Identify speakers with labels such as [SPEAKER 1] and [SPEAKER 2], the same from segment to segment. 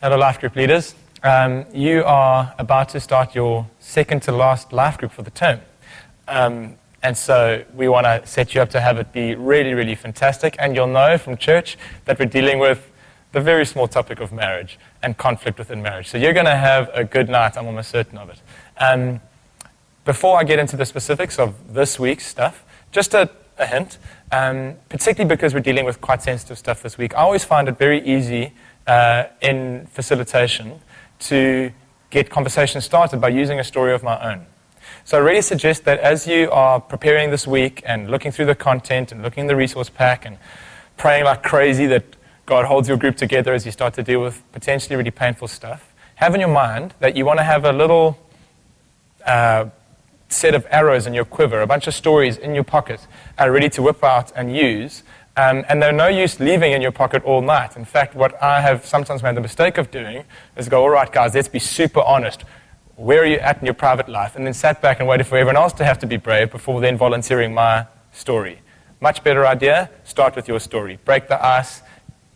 [SPEAKER 1] Hello, life group leaders. You are about to start your second to last life group for the term. And so we want to set you up to have it be really, really fantastic. And you'll know from church that we're dealing with the very small topic of marriage and conflict within marriage. So you're going to have a good night, I'm almost certain of it. Before I get into the specifics of this week's stuff, just a hint, particularly because we're dealing with quite sensitive stuff this week, I always find it very easy in facilitation to get conversations started by using a story of my own. So I really suggest that as you are preparing this week and looking through the content and looking in the resource pack and praying like crazy that God holds your group together as you start to deal with potentially really painful stuff, have in your mind that you want to have a little set of arrows in your quiver, a bunch of stories in your pocket ready to whip out and use. And they're no use leaving in your pocket all night. In fact, what I have sometimes made the mistake of doing is go, all right, guys, let's be super honest. Where are you at in your private life? And then sat back and waited for everyone else to have to be brave before then volunteering my story. Much better idea, start with your story. Break the ice,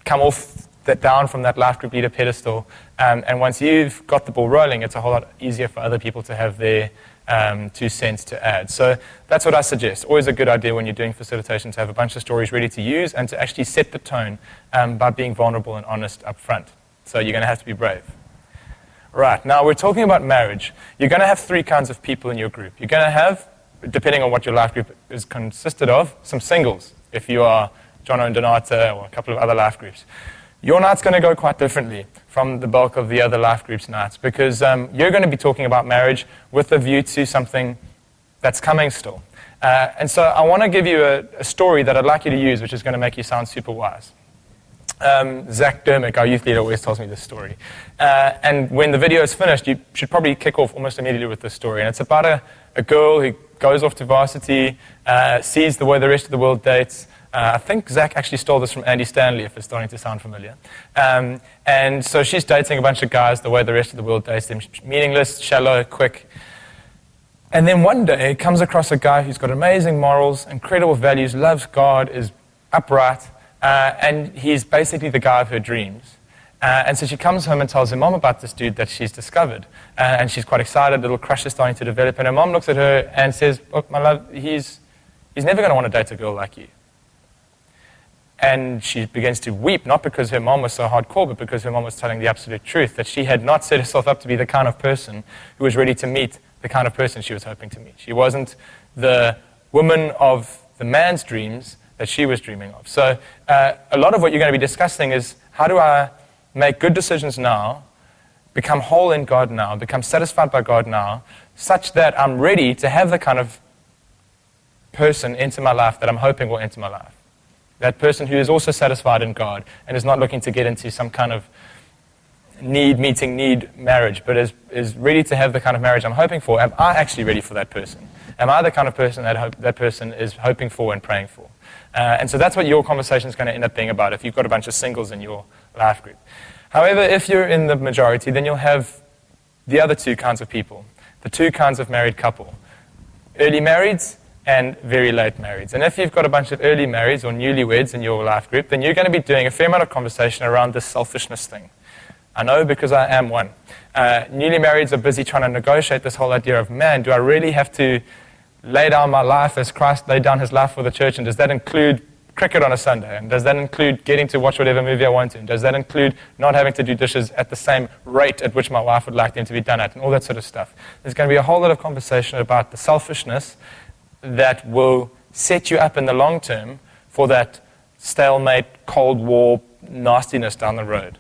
[SPEAKER 1] come off down from that life group leader pedestal. And once you've got the ball rolling, it's a whole lot easier for other people to have their 2 cents to add. So that's what I suggest. Always a good idea when you're doing facilitation to have a bunch of stories ready to use and to actually set the tone by being vulnerable and honest up front. So you're going to have to be brave. Right, now we're talking about marriage. You're going to have 3 kinds of people in your group. You're going to have, depending on what your life group is consisted of, some singles, if you are Jono and Donata or a couple of other life groups. Your night's going to go quite differently from the bulk of the other life groups' nights because you're going to be talking about marriage with a view to something that's coming still. And so I want to give you a story that I'd like you to use, which is going to make you sound super wise. Zach Dermick, our youth leader, always tells me this story. And when the video is finished, you should probably kick off almost immediately with this story. And it's about a girl who goes off to varsity, sees the way the rest of the world dates. I think Zach actually stole this from Andy Stanley, if it's starting to sound familiar. And so she's dating a bunch of guys the way the rest of the world dates them, meaningless, shallow, quick. And then one day comes across a guy who's got amazing morals, incredible values, loves God, is upright, and he's basically the guy of her dreams. And so she comes home and tells her mom about this dude that she's discovered. And she's quite excited, a little crush is starting to develop. And her mom looks at her and says, look, my love, he's never going to want to date a girl like you. And she begins to weep, not because her mom was so hardcore, but because her mom was telling the absolute truth, that she had not set herself up to be the kind of person who was ready to meet the kind of person she was hoping to meet. She wasn't the woman of the man's dreams that she was dreaming of. So a lot of what you're going to be discussing is, how do I make good decisions now, become whole in God now, become satisfied by God now, such that I'm ready to have the kind of person into my life that I'm hoping will enter my life. That person who is also satisfied in God and is not looking to get into some kind of need-meeting need marriage, but is ready to have the kind of marriage I'm hoping for. Am I actually ready for that person? Am I the kind of person that person is hoping for and praying for? And so that's what your conversation is going to end up being about if you've got a bunch of singles in your life group. However, if you're in the majority, then you'll have the other 2 kinds of people, the 2 kinds of married couple, early marrieds and very late marrieds. And if you've got a bunch of early marrieds or newlyweds in your life group, then you're going to be doing a fair amount of conversation around this selfishness thing. I know because I am one. Newly marrieds are busy trying to negotiate this whole idea of, man, do I really have to lay down my life as Christ laid down his life for the church? And does that include cricket on a Sunday? And does that include getting to watch whatever movie I want to? And does that include not having to do dishes at the same rate at which my wife would like them to be done at? And all that sort of stuff. There's going to be a whole lot of conversation about the selfishness that will set you up in the long term for that stalemate, Cold War nastiness down the road.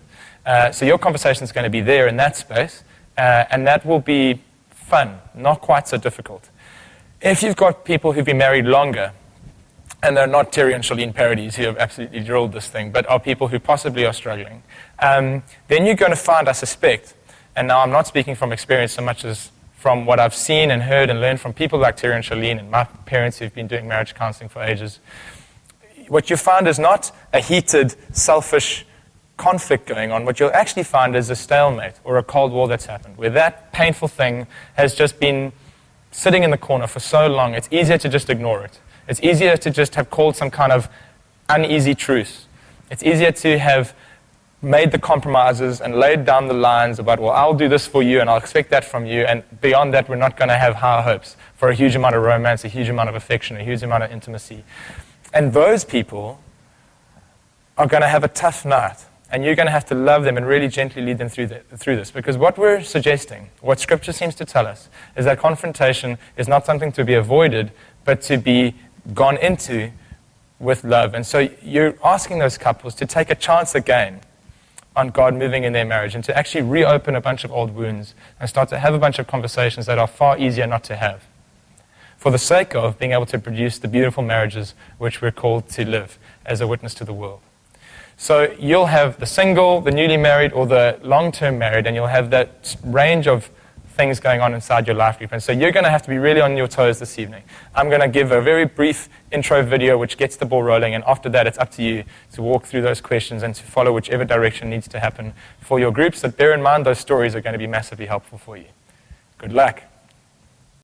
[SPEAKER 1] So your conversation is going to be there in that space, and that will be fun, not quite so difficult. If you've got people who've been married longer, and they're not Terry and Shalene parodies who have absolutely drilled this thing, but are people who possibly are struggling, then you're going to find, I suspect, and now I'm not speaking from experience so much as from what I've seen and heard and learned from people like Terry and Shalene and my parents who've been doing marriage counseling for ages, what you find is not a heated, selfish conflict going on. What you'll actually find is a stalemate or a Cold War that's happened, where that painful thing has just been sitting in the corner for so long, it's easier to just ignore it. It's easier to just have called some kind of uneasy truce. It's easier to have made the compromises and laid down the lines about, well, I'll do this for you and I'll expect that from you, and beyond that we're not going to have high hopes for a huge amount of romance, a huge amount of affection, a huge amount of intimacy. And those people are going to have a tough night, and you're going to have to love them and really gently lead them through this, because what we're suggesting, what Scripture seems to tell us, is that confrontation is not something to be avoided, but to be gone into with love. And so you're asking those couples to take a chance again on God moving in their marriage and to actually reopen a bunch of old wounds and start to have a bunch of conversations that are far easier not to have, for the sake of being able to produce the beautiful marriages which we're called to live as a witness to the world. So you'll have the single, the newly married, or the long-term married, and you'll have that range of things going on inside your life group. And so you're going to have to be really on your toes this evening. I'm going to give a very brief intro video which gets the ball rolling, and after that it's up to you to walk through those questions and to follow whichever direction needs to happen for your groups. But bear in mind, those stories are going to be massively helpful for you. Good luck.